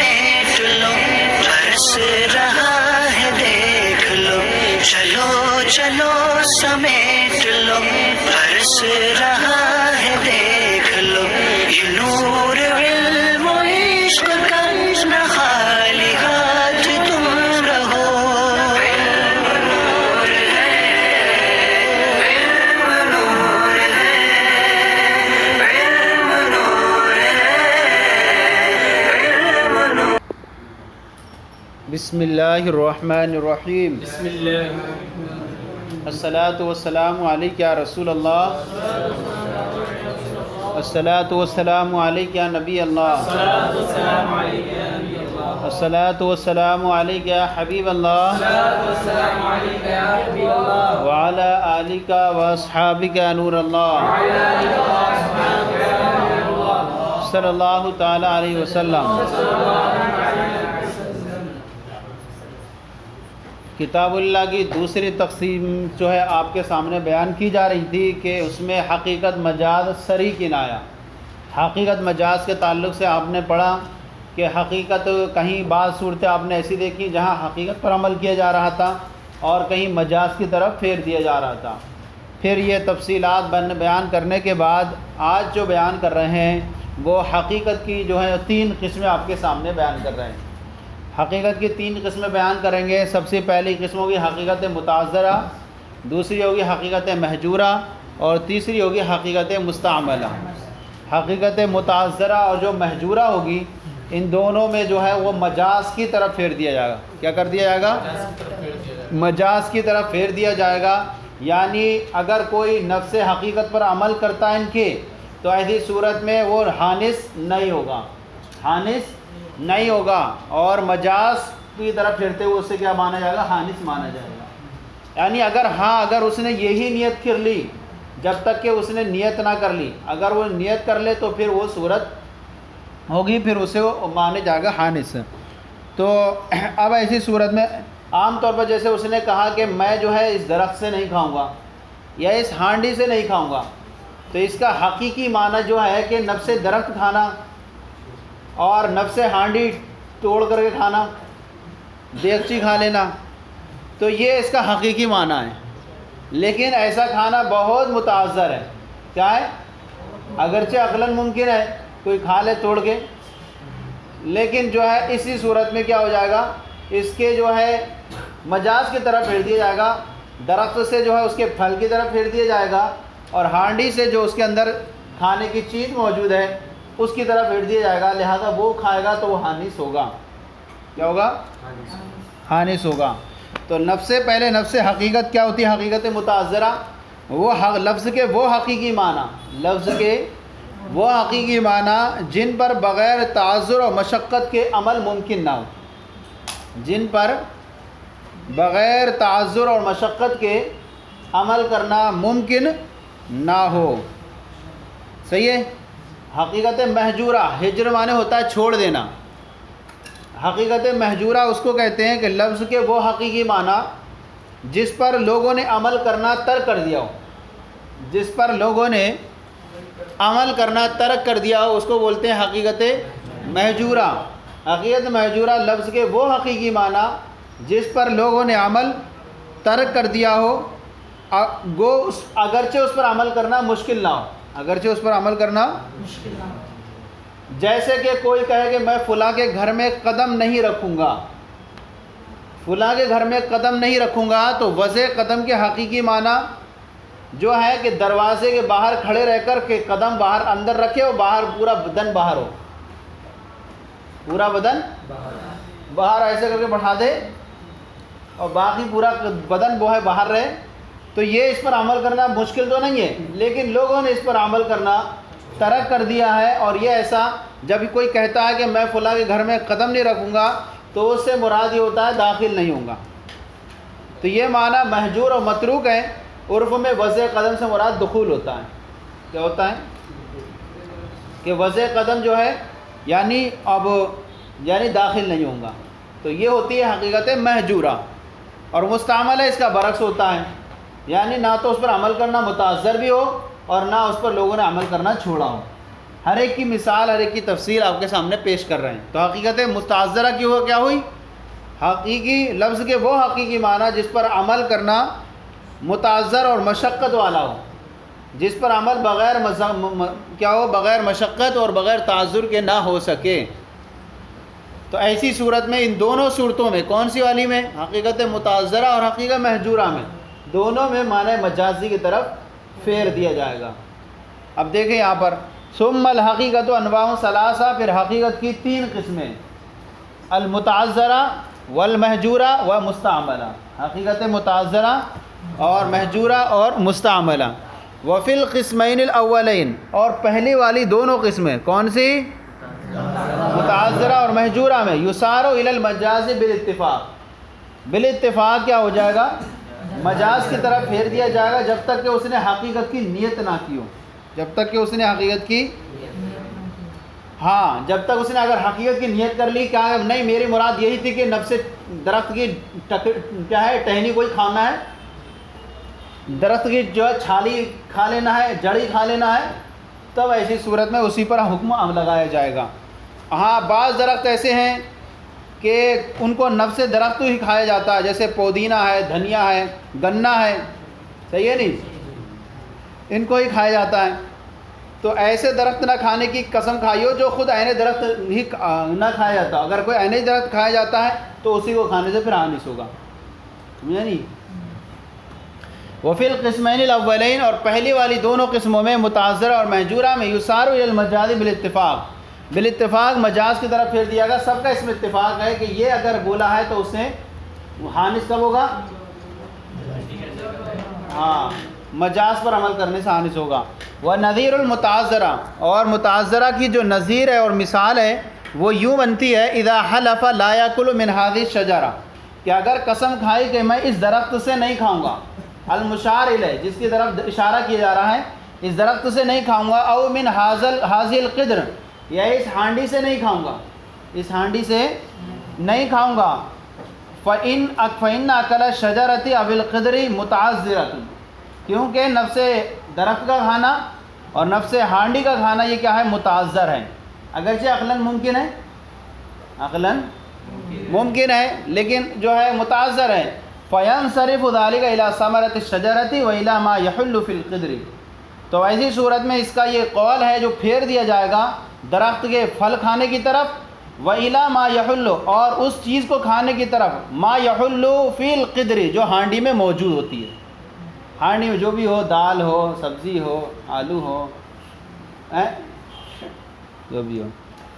سمیٹ لو، برس رہا ہے دیکھ لو، چلو چلو سمیٹ لو، برس رہا ہے دیکھ لو، یہ نور علم و عشق کا نہ خالی ہاتھ تم رہو۔ بسم اللہ الرحمن الرحیم۔ بسم اللہ الصلاۃ والسلام علیک یا رسول اللہ، الصلاۃ والسلام علیک یا نبی اللہ، السلام علیکم یا نبی اللہ، الصلاۃ والسلام علیک یا حبیب اللہ، السلام علیکم یا حبیب اللہ، وعلی آلک واصحابک یا نور اللہ، صلی اللہ تعالی علیہ وسلم۔ کتاب اللہ کی دوسری تقسیم جو ہے آپ کے سامنے بیان کی جا رہی تھی کہ اس میں حقیقت مجاز صریح کنایہ، حقیقت مجاز کے تعلق سے آپ نے پڑھا کہ حقیقت کہیں بعض صورتیں آپ نے ایسی دیکھی جہاں حقیقت پر عمل کیا جا رہا تھا اور کہیں مجاز کی طرف پھیر دیا جا رہا تھا۔ پھر یہ تفصیلات بیان کرنے کے بعد آج جو بیان کر رہے ہیں وہ حقیقت کی جو ہے 3 قسمیں آپ کے سامنے بیان کر رہے ہیں۔ حقیقت کی 3 قسمیں بیان کریں گے۔ سب سے پہلی قسم ہوگی حقیقت متعذرہ، دوسری ہوگی حقیقت مہجورہ، اور تیسری ہوگی حقیقت مستعملہ۔ حقیقت متعذرہ اور جو مہجورہ ہوگی ان دونوں میں جو ہے وہ مجاز کی طرف پھیر دیا جائے گا۔ کیا کر دیا جائے گا؟ مجاز کی طرف پھیر دیا جائے گا۔ یعنی اگر کوئی نفس حقیقت پر عمل کرتا ہے ان کے تو ایسی صورت میں وہ حانث نہیں ہوگا، حانث نہیں ہوگا، اور مجاز کی طرف پھرتے ہوئے اس سے کیا مانا جائے گا؟ حانث مانا جائے گا۔ یعنی اگر اس نے یہی نیت کر لی، جب تک کہ اس نے نیت نہ کر لی، اگر وہ نیت کر لے تو پھر وہ صورت ہوگی، پھر اسے وہ مانے جائے گا حانث۔ تو اب ایسی صورت میں عام طور پر جیسے اس نے کہا کہ میں جو ہے اس درخت سے نہیں کھاؤں گا یا اس ہانڈی سے نہیں کھاؤں گا، تو اس کا حقیقی معنی جو ہے کہ نفس درخت کھانا اور نفس ہانڈی توڑ کر کے کھانا، دیگچی کھا لینا، تو یہ اس کا حقیقی معنی ہے۔ لیکن ایسا کھانا بہت متعذر ہے۔ کیا ہے؟ اگرچہ عقلاً ممکن ہے کوئی کھا لے توڑ کے، لیکن جو ہے اسی صورت میں کیا ہو جائے گا؟ اس کے جو ہے مجاز کی طرف پھیر دیا جائے گا، درخت سے جو ہے اس کے پھل کی طرف پھیر دیا جائے گا، اور ہانڈی سے جو اس کے اندر کھانے کی چیز موجود ہے اس کی طرف پھیر دیا جائے گا، لہذا وہ کھائے گا تو وہ حانث ہوگا۔ کیا ہوگا؟ حانث ہوگا۔ تو پہلے نفس حقیقت کیا ہوتی ہے؟ حقیقت متعذرہ، وہ لفظ کے وہ حقیقی معنی، لفظ کے وہ حقیقی معنی جن پر بغیر تعذر و مشقت کے عمل ممکن نہ ہو، جن پر بغیر تعذر اور مشقت کے عمل کرنا ممکن نہ ہو۔ صحیح ہے؟ حقیقت مہجورہ، ہجر معنی ہوتا ہے چھوڑ دینا۔ حقیقت مہجورہ اس کو کہتے ہیں کہ لفظ کے وہ حقیقی معنی جس پر لوگوں نے عمل کرنا ترک کر دیا ہو، جس پر لوگوں نے عمل کرنا ترک کر دیا ہو اس کو بولتے ہیں حقیقت مہجورہ۔ حقیقت مہجورہ لفظ کے وہ حقیقی معنی جس پر لوگوں نے عمل ترک کر دیا ہو، اگرچہ اس پر عمل کرنا مشکل نہ ہو، اگرچہ اس پر عمل کرنا مشکل نہ ہو۔ جیسے کہ کوئی کہے کہ میں فلاں کے گھر میں قدم نہیں رکھوں گا، فلاں کے گھر میں قدم نہیں رکھوں گا، تو وضع قدم کے حقیقی معنی جو ہے کہ دروازے کے باہر کھڑے رہ کر کے قدم باہر اندر رکھے اور باہر پورا بدن باہر ہو، پورا بدن باہر ایسے کر کے بڑھا دے اور باقی پورا بدن وہ ہے باہر رہے، تو یہ اس پر عمل کرنا مشکل تو نہیں ہے، لیکن لوگوں نے اس پر عمل کرنا ترک کر دیا ہے۔ اور یہ ایسا جب کوئی کہتا ہے کہ میں فلاں کے گھر میں قدم نہیں رکھوں گا تو اس سے مراد یہ ہوتا ہے داخل نہیں ہوں گا۔ تو یہ معنی مہجور اور متروک ہے۔ عرف میں وضع قدم سے مراد دخول ہوتا ہے۔ کیا ہوتا ہے؟ کہ وضع قدم جو ہے یعنی داخل نہیں ہوں گا، تو یہ ہوتی ہے حقیقت مہجورہ۔ اور مستعمل ہے اس کا برعکس ہوتا ہے، یعنی نہ تو اس پر عمل کرنا متعذر بھی ہو اور نہ اس پر لوگوں نے عمل کرنا چھوڑا ہو۔ ہر ایک کی مثال، ہر ایک کی تفصیل آپ کے سامنے پیش کر رہے ہیں. تو حقیقت مستعذرہ کی وہ کیا ہوئی؟ حقیقی لفظ کے وہ حقیقی معنی جس پر عمل کرنا متعذر اور مشقت والا ہو، جس پر عمل بغیر کیا ہو، بغیر مشقت اور بغیر تعذر کے نہ ہو سکے. تو ایسی صورت میں ان دونوں صورتوں میں، کون سی والی میں؟ حقیقت متعذرہ اور حقیقت مہجورہ میں، دونوں میں معنی مجازی کی طرف پھیر دیا جائے گا. اب دیکھیں یہاں پر ثم الحقیقت انواع ثلاثہ، پھر حقیقت کی 3 قسمیں، المتعذرہ والمہجورہ و مستعملہ. حقیقت متعذرہ اور مہجورہ اور مستعملہ. وفی القسمین الاولین، اور پہلی والی دونوں قسمیں کون سی؟ متعذرہ اور مہجورہ میں یسار الی المجاز بالاتفاق، بالاتفاق کیا ہو جائے گا؟ مجاز کی طرف پھیر دیا جائے گا جب تک کہ اس نے حقیقت کی نیت نہ کی ہو. جب تک کہ اس نے حقیقت کی، ہاں جب تک اس نے اگر حقیقت کی نیت کر لی، کیا نہیں میری مراد یہی تھی کہ نفس درخت کی کیا ہے، ٹہنی کوئی کھانا ہے، درخت کی جو ہے چھالی کھا لینا ہے، جڑی کھا لینا ہے، تب ایسی صورت میں اسی پر حکم لگایا جائے گا. ہاں بعض درخت ایسے ہیں کہ ان کو نفس درخت ہی کھایا جاتا ہے، جیسے پودینہ ہے، دھنیا ہے، گنا ہے، صحیح ہے نہیں، ان کو ہی کھایا جاتا ہے. تو ایسے درخت نہ کھانے کی قسم کھائیو جو خود عین درخت ہی نہ کھایا جاتا. اگر کوئی عین درخت کھایا جاتا ہے تو اسی کو کھانے سے پھر حانث ہوگا، سمجھا نہیں. وفی القسمین الاولین، اور پہلی والی دونوں قسموں میں متعذرہ اور مہجورہ میں یسار الی المجاز بالاتفاق، بالاتفاق مجاز کی طرف پھیر دیا گا. سب کا اس میں اتفاق ہے کہ یہ اگر بولا ہے تو اس سے حانث کب ہوگا؟ ہاں مجاز پر عمل کرنے سے حانث ہوگا. وَنَظِيرُ الْمُتَعَذَّرَةِ، اور متعذرہ کی جو نظیر ہے اور مثال ہے وہ یوں بنتی ہے اذا حلف لا یاکل من هذه الشجرہ، کہ اگر قسم کھائی کہ میں اس درخت سے نہیں کھاؤں گا، المشار الیہ جس کی طرف اشارہ کیا جا رہا ہے، اس درخت سے نہیں کھاؤں گا، او من هذه القدر، یا اس ہانڈی سے نہیں کھاؤں گا، اس ہانڈی سے نہیں کھاؤں گا. فَإِنَّ أَكَلَ الشَّجَرَةِ أَوِ الْقِدْرِ مُتَعَذِّرَةٌ، کیونکہ نفس درخت کا کھانا اور نفس ہانڈی کا کھانا یہ کیا ہے؟ متعذر ہے. اگرچہ عقلاً ممکن ہے، عقلاً ممکن ہے لیکن جو ہے متعذر ہے. فَيَنْصَرِفُ ذَلِكَ إِلَى ثَمَرَةِ الشَّجَرَةِ وَإِلَى مَا يَحُلُّ فِي الْقِدْرِ. تو ایسی صورت میں اس کا یہ قول ہے جو پھیر دیا جائے گا درخت کے پھل کھانے کی طرف، وَإِلَى مَا يَحُلُّ، اور اس چیز کو کھانے کی طرف، مَا يَحُلُّ فِي الْقِدْرِ، جو ہانڈی میں موجود ہوتی ہے. ہانڈی میں جو بھی ہو، دال ہو، سبزی ہو، آلو ہو، جو بھی ہو.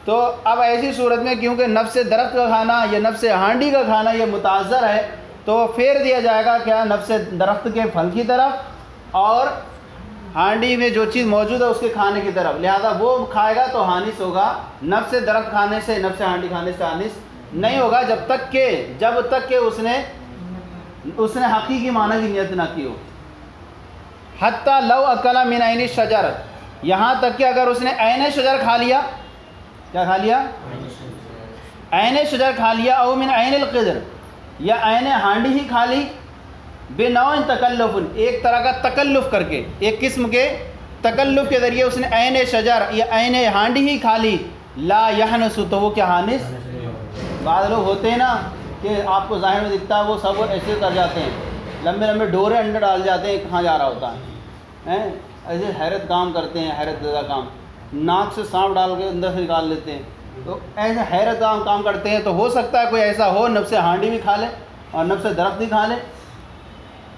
تو اب ایسی صورت میں کیونکہ نفس درخت کا کھانا یا نفس ہانڈی کا کھانا یہ متعذر ہے تو پھیر دیا جائے گا کیا؟ نفس درخت کے پھل کی طرف اور ہانڈی میں جو چیز موجود ہے اس کے کھانے کی طرف. لہذا وہ کھائے گا تو حانث ہوگا، نفس درخت کھانے سے، نفس ہانڈی کھانے سے حانث نہیں ہوگا جب تک کہ اس نے حقیقی معنی کی نیت نہ کی ہو. حتیٰ لو اکل من عین الشجر، یہاں تک کہ اگر اس نے عین شجر کھا لیا، کیا کھا لیا؟ عین شجر کھا لیا، او من عین القدر، یا عین ہانڈی ہی کھا لی، بنوع تکلف، ایک طرح کا تکلف کر کے، ایک قسم کے تکلف کے ذریعے اس نے عین شجر یا عین ہانڈی ہی کھا لی، لا یحنث، تو وہ کیا حانث؟ بعض لوگ ہوتے ہیں نا کہ آپ کو ظاہر میں دکھتا ہے وہ سب ایسے کر جاتے ہیں، لمبے لمبے ڈورے انڈر ڈال جاتے ہیں، کہاں جا رہا ہوتا ہے، ایسے حیرت کام کرتے ہیں، حیرت زدہ کام، ناک سے سانپ ڈال کے اندر سے نکال لیتے ہیں. تو ایسے حیرت کام کرتے ہیں. تو ہو سکتا ہے کوئی ایسا ہو نفس ہانڈی بھی کھا لے اور نفس درخت بھی کھا لے،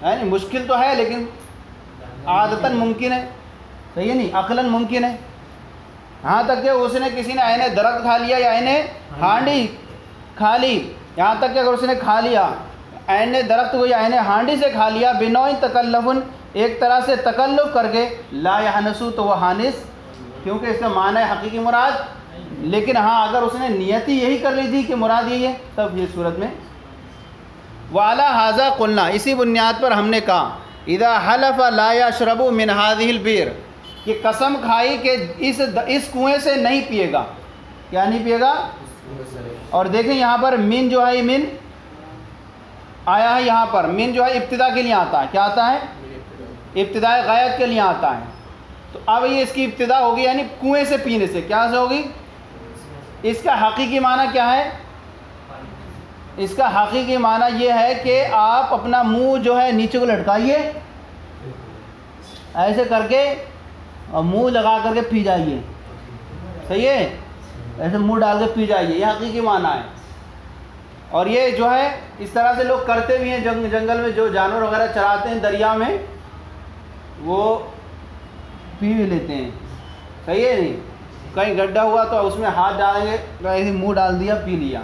ہے نہیں؟ مشکل تو ہے لیکن عادتاً ممکن ہے، صحیح ہے نہیں؟ عقلاً ممکن ہے. یہاں تک کہ اس نے کسی نے عین درخت کھا لیا یا عین ہانڈی کھا لی، یہاں تک کہ اگر اس نے کھا لیا عین درخت کو یا عین ہانڈی سے کھا لیا، بنوع تکلف، ایک طرح سے تکلف کر کے، لا یحنث، تو وہ حانث، کیونکہ اس کا معنی ہے حقیقی مراد. لیکن ہاں اگر اس نے نیت ہی یہی کر لی تھی کہ مراد یہی ہے تب یہ صورت میں. وعلی ھذا قلنا، اسی بنیاد پر ہم نے کہا، اذا حلف لا یشرب من هذه البئر، کہ قسم کھائی کہ اس کنویں سے نہیں پیے گا. کیا نہیں پیے گا؟ اور دیکھیں یہاں پر من جو ہے، من آیا ہے یہاں پر، من جو ہے ابتدا کے لیے آتا ہے. کیا آتا ہے؟ ابتدائے غایت کے لیے آتا ہے. تو اب یہ اس کی ابتدا ہوگی یعنی کنویں سے پینے سے. کیا سے ہوگی؟ اس کا حقیقی معنی کیا ہے؟ اس کا حقیقی معنی یہ ہے کہ آپ اپنا منہ جو ہے نیچے کو لٹکائیے ایسے کر کے اور منہ لگا کر کے پی جائیے. صحیح ہے؟ ایسے منہ ڈال کے پی جائیے, یہ حقیقی معنی ہے. اور یہ جو ہے اس طرح سے لوگ کرتے بھی ہیں. جنگل میں جو جانور وغیرہ چراتے ہیں دریا میں وہ پی بھی لیتے ہیں. صحیح ہے نہیں؟ کہیں گڈھا ہوا تو اس میں ہاتھ ڈالیں گے, ایسے منہ ڈال دیا, پی لیا.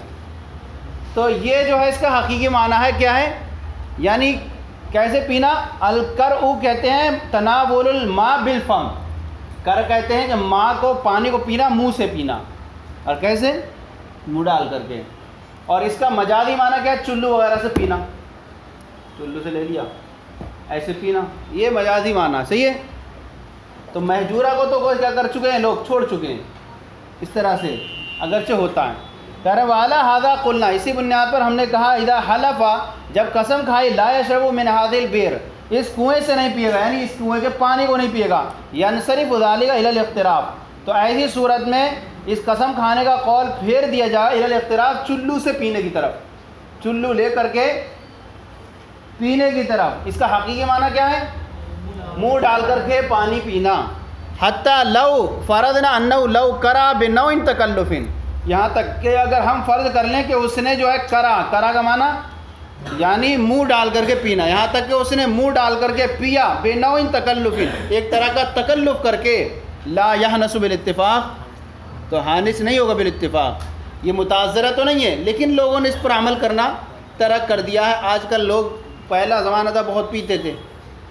تو یہ جو ہے اس کا حقیقی معنی ہے کیا ہے؟ یعنی کیسے پینا؟ القرء کہتے ہیں تناول الماء بالفم. کر کہتے ہیں کہ ماں کو پانی کو پینا منہ سے پینا. اور کیسے؟ منہ ڈال کر کے. اور اس کا مجازی معنی کیا ہے؟ چلو وغیرہ سے پینا, چلو سے لے لیا ایسے پینا, یہ مجازی معنی. صحیح ہے؟ تو مہجورہ کو تو کیا کر چکے ہیں لوگ, چھوڑ چکے ہیں اس طرح سے, اگرچہ ہوتا ہے. کہہ رہے والا ہذا قلنا, اسی بنیاد پر ہم نے کہا اذا حلف, جب قسم کھائی, لا یشرب من هذه البئر, اس کنویں سے نہیں پیے گا یعنی اس کنویں کے پانی کو نہیں پیے گا. ینصرف ذلك الى الاقتراف, تو ایسی صورت میں اس قسم کھانے کا قول پھیر دیا جائے الى الاقتراف, چلو سے پینے کی طرف, چلو لے کر کے پینے کی طرف. اس کا حقیقی معنی کیا ہے؟ منہ ڈال کر کے پانی پینا. حتی لو فرضنا انه لو کرا بنوع تکلف, یہاں تک کہ اگر ہم فرض کر لیں کہ اس نے جو ہے کرا کا معنی یعنی منہ ڈال کر کے پینا, یہاں تک کہ اس نے منہ ڈال کر کے پیا بنوع تکلف, ایک طرح کا تکلف کر کے, لا یحنس بالاتفاق, تو حانس نہیں ہوگا بالاتفاق. یہ متاثرہ تو نہیں ہے لیکن لوگوں نے اس پر عمل کرنا ترک کر دیا ہے. آج کل لوگ, پہلا زمانہ تھا بہت پیتے تھے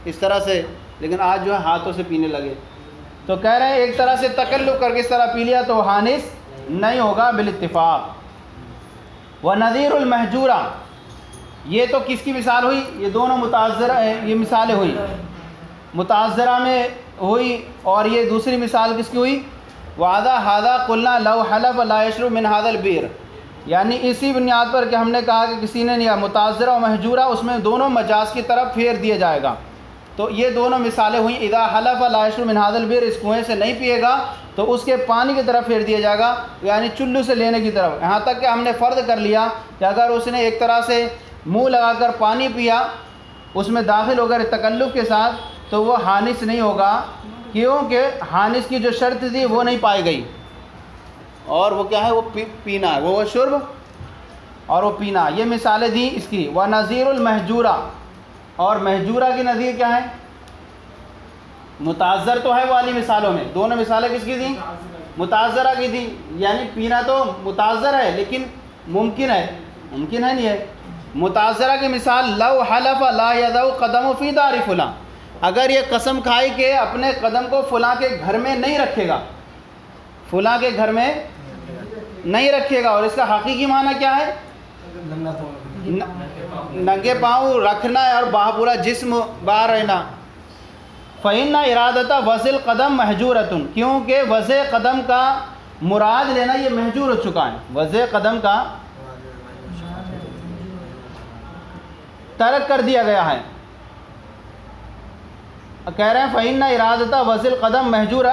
اس طرح سے, لیکن آج جو ہے ہاتھوں سے پینے لگے. تو کہہ رہے ہیں ایک طرح سے تکلف کر کے اس طرح پی لیا تو حانس نہیں ہوگا بالاتفاق. ونظیر المہجورہ, یہ تو کس کی مثال ہوئی؟ یہ دونوں متعذرہ ہیں, یہ مثالیں ہوئی, متعذرہ میں ہوئی, اور یہ دوسری مثال کس کی ہوئی؟ وعدہ ہذا قلنا لو حلف لا یشرب من هذا البئر, یعنی اسی بنیاد پر کہ ہم نے کہا کہ کسی نے نہیں, متعذرہ و مہجورہ اس میں دونوں مجاز کی طرف پھیر دیا جائے گا. تو یہ دونوں مثالیں ہوئیں. اذا حلف لا یشرب من هذا البئر, اس کنویں سے نہیں پیے گا تو اس کے پانی کی طرف پھیر دیا جائے گا, یعنی چلو سے لینے کی طرف. یہاں تک کہ ہم نے فرض کر لیا کہ اگر اس نے ایک طرح سے منہ لگا کر پانی پیا اس میں داخل ہو کر تکلف کے ساتھ, تو وہ حانس نہیں ہوگا, کیونکہ حانس کی جو شرط تھی وہ نہیں پائی گئی. اور وہ کیا ہے؟ وہ پینا ہے, وہ شرب اور وہ پینا. یہ مثالیں دیں اس کی. ونظیر المہجورہ, اور مہجورہ کی نظیر کیا ہے؟ متعذر تو ہے والی مثالوں میں, دونوں مثالیں کس کی تھیں؟ متعذرہ کی تھی. یعنی پینا تو متعذر ہے لیکن ممکن ہے نہیں ہے. متعذرہ کی مثال لو حلف لا یضع قدم فی دار فلاں, اگر یہ قسم کھائی کہ اپنے قدم کو فلاں کے گھر میں نہیں رکھے گا, فلاں کے گھر میں نہیں رکھے گا. اور اس کا حقیقی معنی کیا ہے؟ ننگے پاؤں رکھنا ہے اور پورا جسم باہر رہنا. فإن ارادۃ وضع القدم محجورۃ, کیونکہ وضع قدم کا مراد لینا یہ محجور ہو چکا ہے, وضع قدم کا ترک کر دیا گیا ہے. کہہ رہے ہیں فإن ارادۃ وضع القدم محجور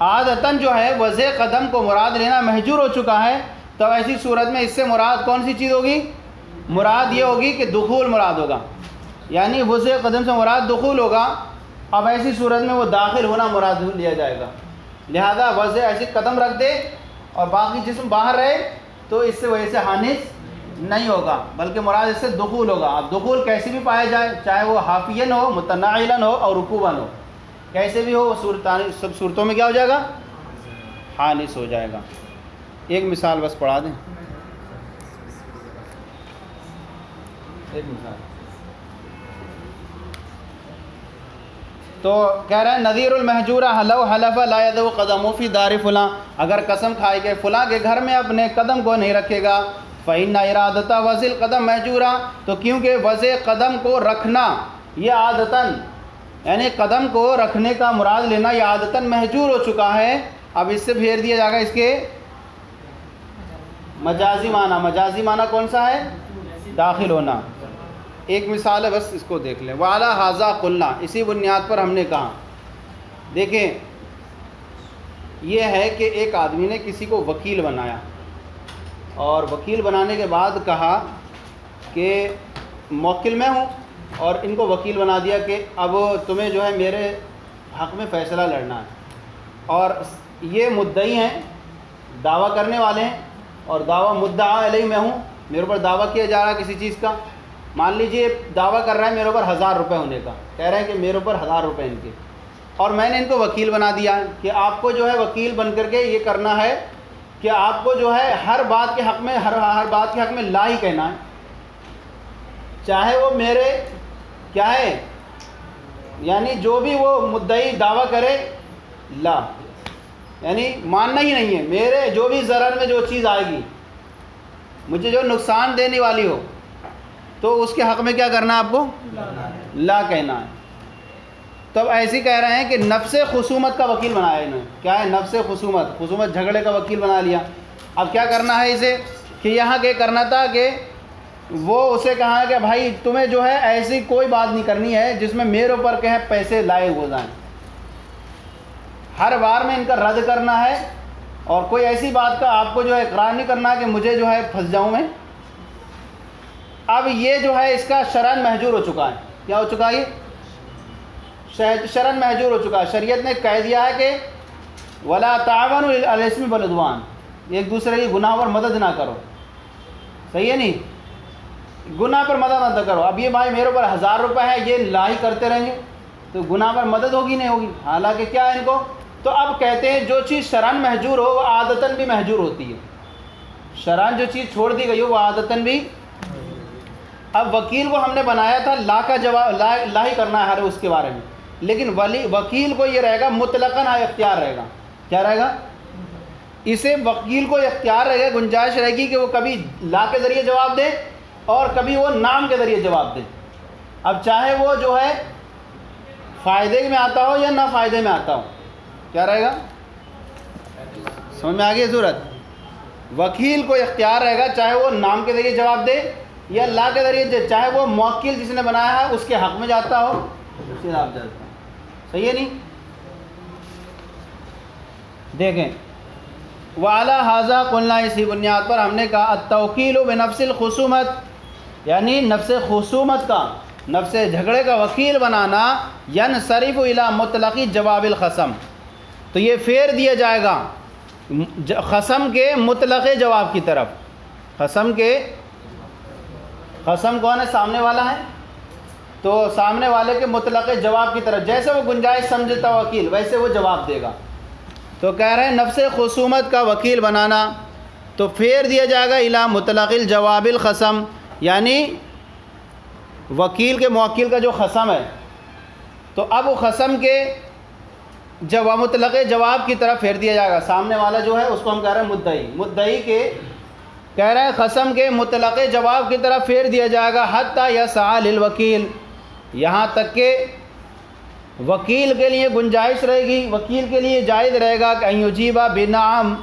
عادتاً جو ہے وضع قدم کو مراد لینا محجور ہو چکا ہے. تو ایسی صورت میں اس سے مراد کون سی چیز ہوگی؟ مراد یہ ہوگی کہ دخول مراد ہوگا, یعنی وضع قدم سے مراد دخول ہوگا. اب ایسی صورت میں وہ داخل ہونا مراد لیا جائے گا. لہذا وضع ایسی قدم رکھ دے اور باقی جسم باہر رہے تو اس سے وجہ سے حانس نہیں ہوگا, بلکہ مراد اس سے دخول ہوگا. اب دخول کیسی بھی پایا جائے, چاہے وہ حافیاً ہو, متناعلاً ہو اور رکوباً ہو, کیسے بھی ہو, سب صورتوں میں کیا ہو جائے گا؟ حانس ہو جائے گا. ایک مثال بس پڑھا دیں, ایک مثال. تو کہہ رہے ہیں نظیر المہجورہ لو حلف لا یضع قدم فی دار فلاں, اگر قسم کھائے کہ فلاں کے گھر میں اپنے قدم کو نہیں رکھے گا. فإن ارادۃ وضع القدم محجورہ, تو کیونکہ وضع قدم کو رکھنا یہ عادتاً, یعنی قدم کو رکھنے کا مراد لینا یہ عادتاً محجور ہو چکا ہے. اب اس سے پھیر دیا جائے گا اس کے مجازی معنی. مجازی معنی کون سا ہے؟ داخل ہونا. ایک مثال ہے بس, اس کو دیکھ لیں. وعلی ھذا قلنا, اسی بنیاد پر ہم نے کہا دیکھیں یہ ہے کہ ایک آدمی نے کسی کو وکیل بنایا اور وکیل بنانے کے بعد کہا کہ موکل میں ہوں اور ان کو وکیل بنا دیا کہ اب تمہیں جو ہے میرے حق میں فیصلہ لڑنا ہے، اور یہ مدعی ہیں، دعویٰ کرنے والے ہیں، اور دعویٰ مدعا علیہ میں ہوں، میرے اوپر دعویٰ کیا جا رہا ہے کسی چیز کا. مان لیجئے دعویٰ کر رہا ہے میرے اوپر 1000 روپے ہونے کا، کہہ رہے ہیں کہ میرے اوپر 1000 روپے ان کے، اور میں نے ان کو وکیل بنا دیا کہ آپ کو جو ہے وکیل بن کر کے یہ کرنا ہے کہ آپ کو جو ہے ہر بات کے حق میں ہر بات کے حق میں لا ہی کہنا ہے، چاہے وہ میرے کیا ہے، یعنی جو بھی وہ مدعی دعویٰ کرے لا، یعنی ماننا ہی نہیں ہے، میرے جو بھی ضرر میں جو چیز آئے گی، مجھے جو نقصان دینے والی ہو، تو اس کے حق میں کیا کرنا ہے آپ کو؟ لا کہنا ہے. تو اب ایسے کہہ رہے ہیں کہ نفس خصومت کا وکیل بنایا انہوں نے. کیا ہے نفس خصومت جھگڑے کا وکیل بنا لیا. اب کیا کرنا ہے اسے کہ یہاں کیا کرنا تھا کہ وہ اسے کہا کہ بھائی تمہیں جو ہے ایسی کوئی بات نہیں کرنی ہے جس میں میرے اوپر کہ پیسے لائے ہو جائیں، ہر بار میں ان کا رد کرنا ہے، اور کوئی ایسی بات کا آپ کو جو ہے اقرار نہیں کرنا کہ مجھے جو ہے پھنس جاؤں میں. اب یہ جو ہے اس کا شرعاً محجور ہو چکا ہے. کیا ہو چکا ہے؟ یہ شرعاً محجور ہو چکا ہے. شریعت نے کہہ دیا ہے کہ ولا تعاونوا علی الاثم والعدوان، ایک دوسرے کی گناہ پر مدد نہ کرو. صحیح ہے نہیں، گناہ پر مدد نہ کرو. اب یہ بھائی میرے اوپر 1000 روپے ہے، یہ لا ہی کرتے رہیں گے تو گناہ پر مدد ہوگی نہیں ہوگی. حالانکہ کیا ہے ان کو، تو اب کہتے ہیں جو چیز شرعاً محجور ہو وہ عادتاً بھی محجور ہوتی ہے. شرعاً جو چیز چھوڑ دی گئی ہو وہ عادتاً بھی. اب وکیل کو ہم نے بنایا تھا لا کا جواب لا ہی کرنا ہے ہر اس کے بارے میں، لیکن وکیل کو یہ رہے گا مطلقاً اختیار رہے گا. کیا رہے گا؟ اسے وکیل کو اختیار رہے گا، گنجائش رہے گی کہ وہ کبھی لا کے ذریعے جواب دے اور کبھی وہ نام کے ذریعے جواب دے. اب چاہے وہ جو ہے فائدے میں آتا ہو یا نہ فائدے میں آتا ہو، کیا رہے گا؟ سمجھ میں آ گئی صورت؟ وکیل کو اختیار رہے گا چاہے وہ نام کے ذریعے جواب دے یا لا کے ذریعے، چاہے وہ موکل جس نے بنایا ہے اس کے حق میں جاتا ہو، اس کے حق جاتا ہو. صحیح ہے نہیں؟ دیکھیں وعلی ھذا قلنا، اسی بنیاد پر ہم نے کہا التوکیل بنفس الخصومت، یعنی نفس خصومت کا، نفس جھگڑے کا وکیل بنانا، ینصرف الی مطلق جواب الخصم، تو یہ پھیر دیا جائے گا خصم کے مطلق جواب کی طرف. خصم کون ہے؟ سامنے والا ہے، تو سامنے والے کے مطلق جواب کی طرف، جیسے وہ گنجائش سمجھتا وکیل ویسے وہ جواب دے گا. تو کہہ رہے ہیں نفس خصومت کا وکیل بنانا تو پھیر دیا جائے گا الی مطلق الجواب الخصم، یعنی وکیل کے موکل کا جو خصم ہے تو اب وہ خصم کے مطلق جواب کی طرف پھیر دیا جائے گا. سامنے والا جو ہے اس کو ہم کہہ رہے ہیں مدعی کے کہہ رہے ہیں خصم کے مطلق جواب کی طرف پھیر دیا جائے گا حتی یسعی للوکیل، یہاں تک کہ وکیل کے لیے گنجائش رہے گی، وکیل کے لیے جائز رہے گا کہ ان یجیب بنعم،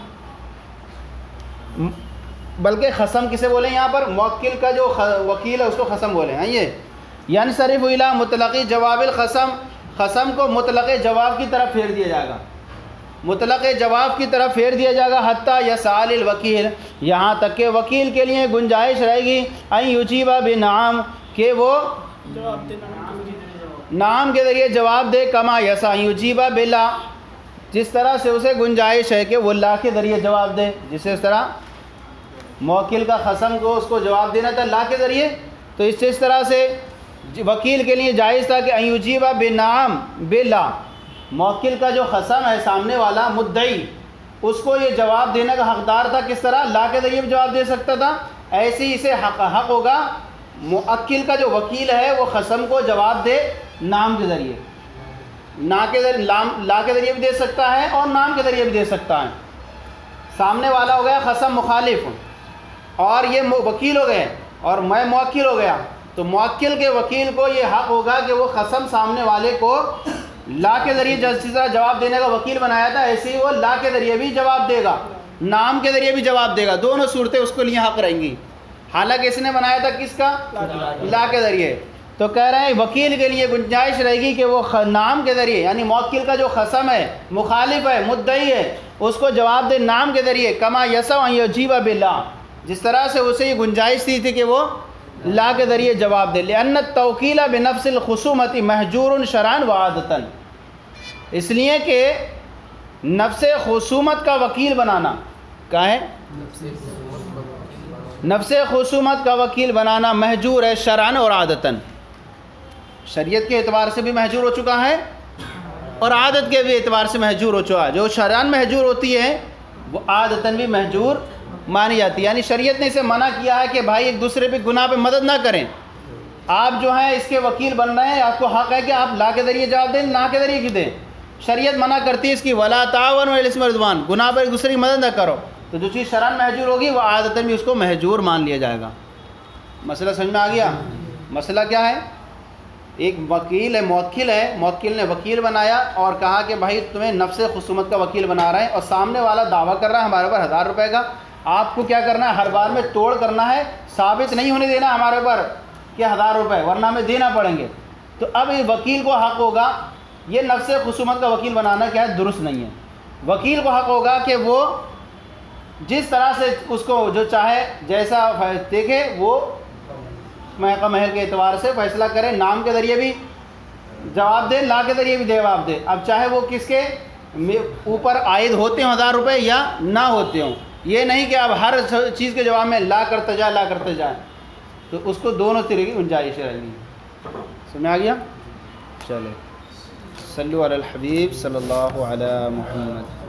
بلکہ خصم کسے بولیں یہاں پر؟ موکل کا جو وکیل ہے اس کو خصم بولیں ہیں. یہ ینصرف الی مطلق جواب الخصم، خصم کو مطلق جواب کی طرف پھیر دیا جائے گا، مطلق جواب کی طرف پھیر دیا جائے گا حتی یسعی للوکیل، یہاں تک کہ وکیل کے لیے گنجائش رہے گی ان یجیب بنعم، کہ وہ نام کے ذریعے جواب دے، کما یسعی ان یجیب بلا، جس طرح سے اسے گنجائش ہے کہ وہ لا کے ذریعے جواب دے. جسے اس طرح موکل کا خصم کو اس کو جواب دینا تھا لا کے ذریعے، تو اس طرح سے وکیل کے لیے جائز تھا کہ ان یجیب بنعم بلا، موکل کا جو خصم ہے سامنے والا مدعی اس کو یہ جواب دینے کا حقدار تھا. کس طرح؟ لا کے ذریعے بھی جواب دے سکتا تھا. ایسے ہی اسے حق ہوگا موکل کا جو وکیل ہے وہ خصم کو جواب دے نام کے ذریعے، لا کے ذریعے بھی دے سکتا ہے اور نام کے ذریعے بھی دے سکتا ہے. سامنے والا ہو گیا خصم مخالف اور یہ وکیل ہو گئے اور میں موکل ہو گیا، تو موکل کے وکیل کو یہ حق ہوگا کہ وہ خصم سامنے والے کو لا کے ذریعے جس طرح جواب دینے کا وکیل بنایا تھا ایسے ہی وہ لا کے ذریعے بھی جواب دے گا، نام کے ذریعے بھی جواب دے گا. دونوں صورتیں اس کے لیے حق رہیں گی. حالانکہ اس نے بنایا تھا کس کا؟ لا کے ذریعے. تو کہہ رہے ہیں وکیل کے لیے گنجائش رہے گی کہ وہ نام کے ذریعے، یعنی موکل کا جو خصم ہے، مخالف ہے، مدعی ہے، اس کو جواب دے نام کے ذریعے، کما یسع ان یجیب باللہ، جس طرح سے اسے یہ گنجائش تھی کہ وہ لا کے ذریعے جواب دے. لأن التوکیل بنفس الخصومت محجور شرعا وعادتا، اس لیے کہ نفس خصومت کا وکیل بنانا کیا ہے؟ نفس خصومت کا وکیل بنانا محجور ہے شرعاً اور عادتاً. شریعت کے اعتبار سے بھی محجور ہو چکا ہے اور عادت کے بھی اعتبار سے محجور ہو چکا ہے. جو شرعاً محجور ہوتی ہے وہ عادتاً بھی محجور مانی جاتی ہے. یعنی شریعت نے اسے منع کیا ہے کہ بھائی ایک دوسرے پہ گناہ پہ مدد نہ کریں. آپ جو ہیں اس کے وکیل بن رہے ہیں، آپ کو حق ہے کہ آپ لا کے ذریعے جواب دیں، نا کے ذریعے کی دیں. شریعت منع کرتی ہے اس کی، ولا تعاونوا علی الاثم والعدوان، گناہ پر ایک دوسرے کی مدد نہ کرو. تو جو چیز شرعاً محجور ہوگی وہ عادتاً بھی اس کو محجور مان لیا جائے گا. مسئلہ سمجھ میں آ گیا؟ مسئلہ کیا ہے؟ ایک وکیل ہے، موکل نے وکیل بنایا اور کہا کہ بھائی تمہیں نفس خصومت کا وکیل بنا رہے ہیں، اور سامنے والا دعویٰ کر رہا ہے ہمارے اوپر 1000 روپے کا. آپ کو کیا کرنا ہے؟ ہر بار میں توڑ کرنا ہے، ثابت نہیں ہونے دینا ہمارے اوپر کہ 1000 روپے، ورنہ ہمیں دینا پڑیں گے. تو اب اس وکیل کو حق ہوگا، یہ نفس خصومت کا وکیل بنانا کیا ہے؟ درست نہیں ہے. وکیل کو حق ہوگا کہ وہ جس طرح سے اس کو جو چاہے جیسا دیکھے وہ محکمہ مہر کے اعتبار سے فیصلہ کرے، نام کے ذریعے بھی جواب دے، لا کے ذریعے بھی جواب دے. اب چاہے وہ کس کے اوپر عائد ہوتے ہوں 1000 روپے یا نہ ہوتے ہوں، یہ نہیں کہ اب ہر چیز کے جواب میں لا کرتے جائیں. تو اس کو دونوں طرح کی گنجائش رہی. سمجھ آ گیا؟ چلے صلو علی الحبیب صلی اللہ علی محمد.